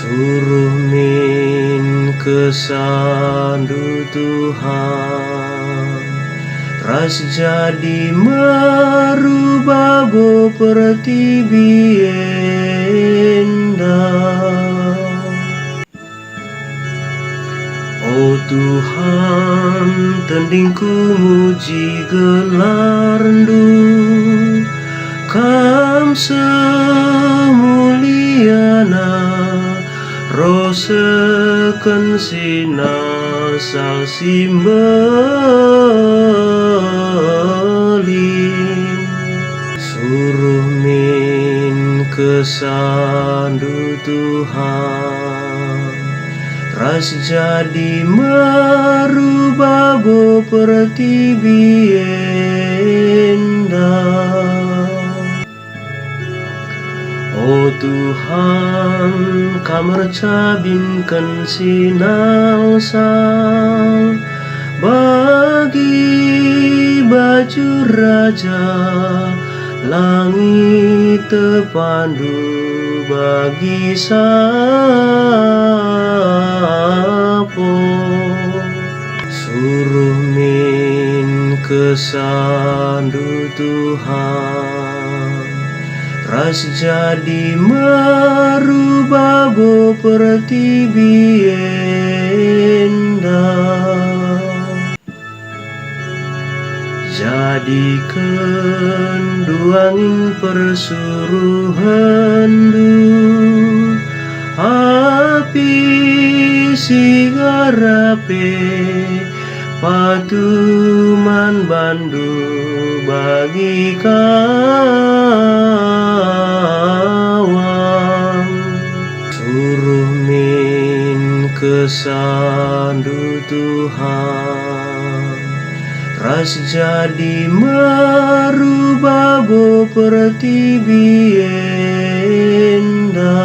Suruh min kesandu Tuhan, ras jadi merubah bo pertibienda. Oh Tuhan, tandingku muji gelar-Mu, Kam semuliana, roh seken sinasal simbelin. Suruh min kesandu Tuhan, ras jadi merubah bo pertibienda. Oh Tuhan, Kam cabinkan sinal-sal bagi baju raja, langit tepandu bagi sapo. Suruh min kesandu Tuhan, ras jadi merubah bo pertibienda. Jadikan duangin persuruhan-Du, api sigarape patuman bandu bagi kawang. Suruh min kesandu Tuhan, ras jadi merubah bo pertibienda.